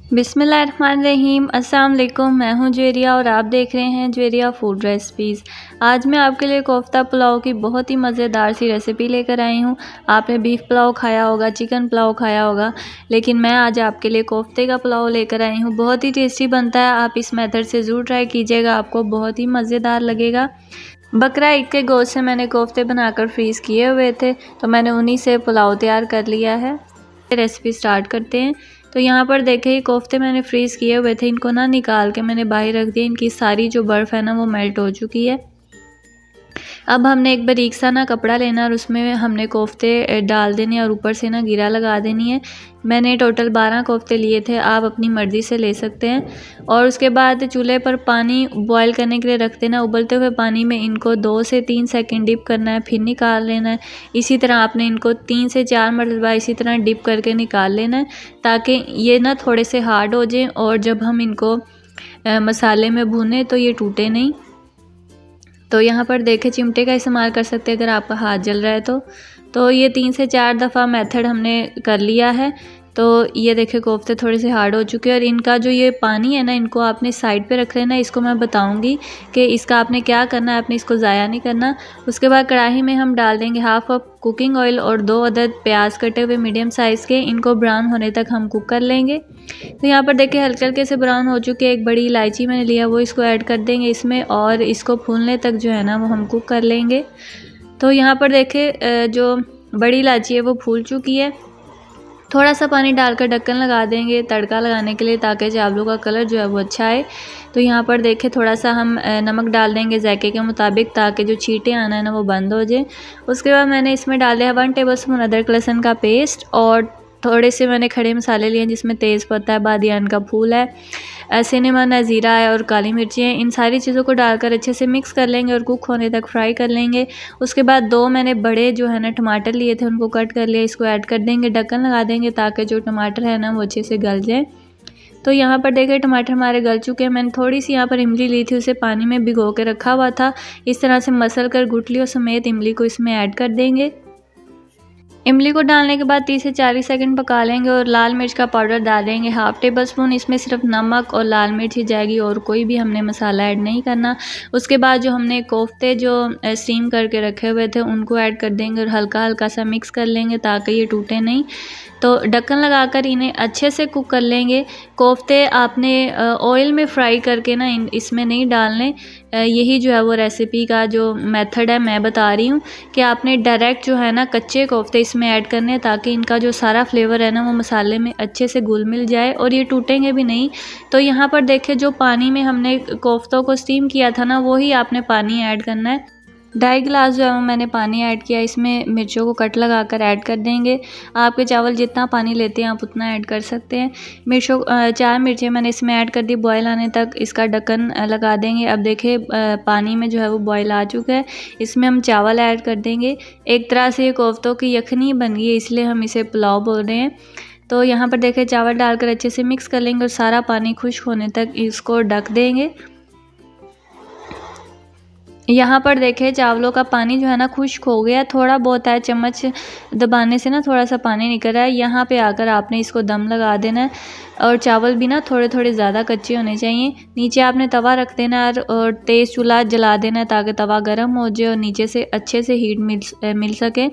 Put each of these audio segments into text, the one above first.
बिस्मिल्लाहिर्रहमानिर्रहीम। अस्सलाम वालेकुम। मैं हूं ज्वेरिया और आप देख रहे हैं ज्वेरिया फूड रेसिपीज़। आज मैं आपके लिए कोफ्ता पुलाव की बहुत ही मज़ेदार सी रेसिपी लेकर आई हूं। आपने बीफ पुलाव खाया होगा, चिकन पुलाव खाया होगा, लेकिन मैं आज आपके लिए कोफ्ते का पुलाव लेकर आई हूं। बहुत ही टेस्टी बनता है। आप इस मेथड से ज़रूर ट्राई कीजिएगा, आपको बहुत ही मज़ेदार लगेगा। बकरा ईद के गोश्त से मैंने कोफ्ते बनाकर फ्रीज़ किए हुए थे, तो मैंने उन्हीं से पुलाव तैयार कर लिया है। रेसिपी स्टार्ट करते हैं। तो यहाँ पर देखिए कोफ्ते मैंने फ्रीज़ किए हुए थे, इनको ना निकाल के मैंने बाहर रख दिया। इनकी सारी जो बर्फ़ है ना वो मेल्ट हो चुकी है। अब हमने एक बारीक सा ना कपड़ा लेना और उसमें हमने कोफ्ते डाल देने और ऊपर से ना गिरा लगा देनी है। मैंने टोटल 12 कोफ्ते लिए थे, आप अपनी मर्ज़ी से ले सकते हैं। और उसके बाद चूल्हे पर पानी बॉयल करने के लिए रख देना। उबलते हुए पानी में इनको 2 से 3 सेकंड डिप करना है, फिर निकाल लेना है। इसी तरह आपने इनको 3 से 4 मरतबा इसी तरह डिप करके निकाल लेना है, ताकि ये ना थोड़े से हार्ड हो जाएं और जब हम इनको मसाले में भूनें तो ये टूटे नहीं। तो यहाँ पर देखें चिमटे का इस्तेमाल कर सकते हैं अगर आपका हाथ जल रहा है तो ये 3 से 4 दफ़ा मेथड हमने कर लिया है। तो ये देखें कोफ्ते थोड़े से हार्ड हो चुके हैं और इनका जो ये पानी है ना, इनको आपने साइड पे रख लेना। इसको मैं बताऊंगी कि इसका आपने क्या करना है, आपने इसको ज़ाया नहीं करना। उसके बाद कढ़ाई में हम डाल देंगे हाफ़ कप कुकिंग ऑयल और 2 अदद प्याज कटे हुए मीडियम साइज़ के। इनको ब्राउन होने तक हम कुक कर लेंगे। तो यहाँ पर देखिए हल्के हल्के से ब्राउन हो चुके। एक बड़ी इलायची मैंने लिया, वो इसको ऐड कर देंगे इसमें और इसको भूनने तक जो है ना वो हम कुक कर लेंगे। तो यहाँ पर देखें जो बड़ी इलायची है वो फूल चुकी है। थोड़ा सा पानी डालकर ढक्कन लगा देंगे तड़का लगाने के लिए, ताकि चावलों का कलर जो है वो अच्छा आए। तो यहाँ पर देखें थोड़ा सा हम नमक डाल देंगे जायके के मुताबिक, ताकि जो छींटे आना है ना वो बंद हो जाए। उसके बाद मैंने इसमें डाल दिया 1 टेबलस्पून अदरक लहसुन का पेस्ट और थोड़े से मैंने खड़े मसाले लिए, जिसमें तेज़ पत्ता है, बादियान का फूल है, सिनेमन है, ज़ीरा है और काली मिर्ची है। इन सारी चीज़ों को डालकर अच्छे से मिक्स कर लेंगे और कुक होने तक फ्राई कर लेंगे। उसके बाद 2 मैंने बड़े जो है ना टमाटर लिए थे, उनको कट कर लिया, इसको ऐड कर देंगे, ढक्कन लगा देंगे ताकि जो टमाटर है ना वो अच्छे से गल जाए। तो यहाँ पर देखिए टमाटर हमारे गल चुके हैं। मैंने थोड़ी सी यहाँ पर इमली ली थी, उसे पानी में भिगो के रखा हुआ था। इस तरह से मसल कर गुठलियों समेत इमली को इसमें ऐड कर देंगे। इमली को डालने के बाद 30 से 40 सेकंड पका लेंगे और लाल मिर्च का पाउडर डाल देंगे हाफ़ टेबल स्पून। इसमें सिर्फ नमक और लाल मिर्च ही जाएगी और कोई भी हमने मसाला ऐड नहीं करना। उसके बाद जो हमने कोफ्ते जो स्टीम करके रखे हुए थे उनको ऐड कर देंगे और हल्का हल्का सा मिक्स कर लेंगे ताकि ये टूटे नहीं। तो ढक्कन लगाकर इन्हें अच्छे से कुक कर लेंगे। कोफ्ते आपने ऑयल में फ्राई करके ना इसमें नहीं डालने। यही जो है वो रेसिपी का जो मेथड है मैं बता रही हूँ कि आपने डायरेक्ट जो है ना कच्चे कोफ्ते इसमें ऐड करने हैं, ताकि इनका जो सारा फ्लेवर है ना वो मसाले में अच्छे से घुल मिल जाए और ये टूटेंगे भी नहीं। तो यहाँ पर देखिए जो पानी में हमने कोफ्तों को स्टीम किया था ना, वही आपने पानी ऐड करना है। 2.5 गिलास जो है मैंने पानी ऐड किया। इसमें मिर्चों को कट लगाकर ऐड कर देंगे। आपके चावल जितना पानी लेते हैं आप उतना ऐड कर सकते हैं। 4 मिर्चें मैंने इसमें ऐड कर दी। बॉयल आने तक इसका ढक्कन लगा देंगे। अब देखिए पानी में जो है वो बॉयल आ चुका है। इसमें हम चावल ऐड कर देंगे। एक तरह से ये कोफ्तों की यखनी बन गई है, इसलिए हम इसे पुलाव बोल रहे हैं। तो यहाँ पर देखिए चावल डालकर अच्छे से मिक्स कर लेंगे और सारा पानी खुश्क होने तक इसको ढक देंगे। यहाँ पर देखें चावलों का पानी जो है ना खुश्क हो गया, थोड़ा बहुत है, चम्मच दबाने से ना थोड़ा सा पानी निकल रहा है। यहाँ पे आकर आपने इसको दम लगा देना है और चावल भी ना थोड़े थोड़े ज़्यादा कच्चे होने चाहिए। नीचे आपने तवा रख देना है और तेज़ चूल्हा जला देना है ताकि तवा गर्म हो जाए और नीचे से अच्छे से हीट मिल सके।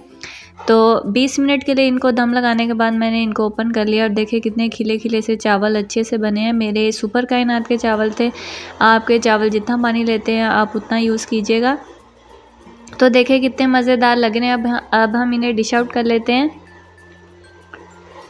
तो 20 मिनट के लिए इनको दम लगाने के बाद मैंने इनको ओपन कर लिया और देखिए कितने खिले खिले से चावल अच्छे से बने हैं। मेरे सुपर कायनात के चावल थे। आपके चावल जितना पानी लेते हैं आप उतना यूज़ कीजिएगा। तो देखिए कितने मज़ेदार लग रहे हैं। अब हम इन्हें डिश आउट कर लेते हैं।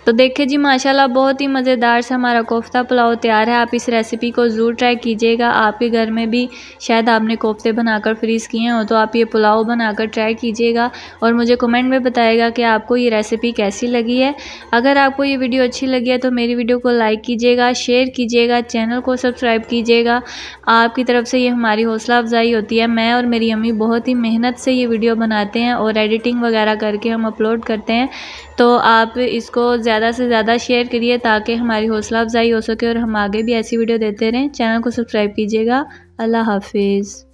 तो देखिए जी माशाल्लाह बहुत ही मज़ेदार सा हमारा कोफ्ता पुलाव तैयार है। आप इस रेसिपी को ज़रूर ट्राई कीजिएगा। आपके घर में भी शायद आपने कोफ्ते बनाकर फ्रीज़ किए हो, तो आप ये पुलाव बनाकर ट्राई कीजिएगा और मुझे कमेंट में बताइएगा कि आपको ये रेसिपी कैसी लगी है। अगर आपको ये वीडियो अच्छी लगी है तो मेरी वीडियो को लाइक कीजिएगा, शेयर कीजिएगा, चैनल को सब्सक्राइब कीजिएगा। आपकी तरफ से ये हमारी हौसला अफजाई होती है। मैं और मेरी अम्मी बहुत ही मेहनत से ये वीडियो बनाते हैं और एडिटिंग वगैरह करके हम अपलोड करते हैं। तो आप इसको ज़्यादा से ज़्यादा शेयर करिए ताकि हमारी हौसला अफजाई हो सके और हम आगे भी ऐसी वीडियो देते रहें। चैनल को सब्सक्राइब कीजिएगा। अल्लाह हाफिज़।